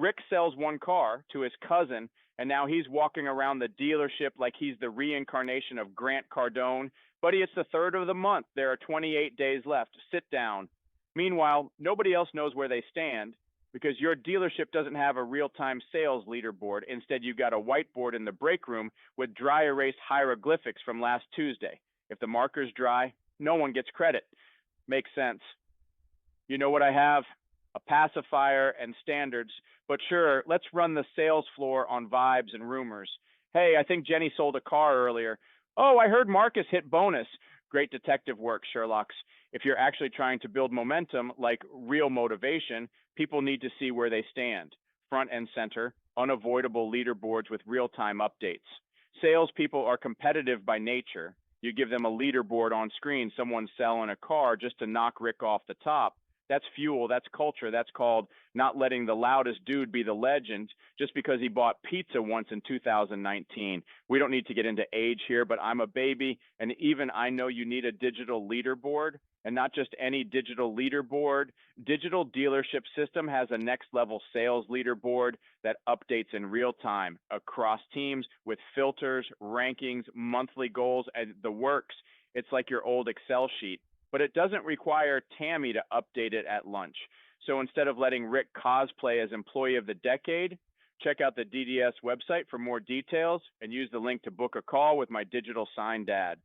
Rick sells one car to his cousin, and now he's walking around the dealership like he's the reincarnation of Grant Cardone. Buddy, it's the 3rd of the month. There are 28 days left. Sit down. Meanwhile, nobody else knows where they stand because your dealership doesn't have a real-time sales leaderboard. Instead, you've got a whiteboard in the break room with dry erase hieroglyphics from last Tuesday. If the marker's dry, no one gets credit. Makes sense. You know what I have? A pacifier and standards, but sure, let's run the sales floor on vibes and rumors. Hey, I think Jenny sold a car earlier. Oh, I heard Marcus hit bonus. Great detective work, Sherlock's. If you're actually trying to build momentum, like real motivation, people need to see where they stand. Front and center, unavoidable leaderboards with real-time updates. Salespeople are competitive by nature. You give them a leaderboard on screen, someone's selling a car just to knock Rick off the top. That's fuel, that's culture, that's called not letting the loudest dude be the legend just because he bought pizza once in 2019. We don't need to get into age here, but I'm a baby, and even I know you need a digital leaderboard, and not just any digital leaderboard. Digital Dealership System has a next level sales leaderboard that updates in real time across teams with filters, rankings, monthly goals, and the works. It's like your old Excel sheet. But it doesn't require Tammy to update it at lunch. So instead of letting Rick cosplay as Employee of the Decade, check out the DDS website for more details and use the link to book a call with my digital sign dad.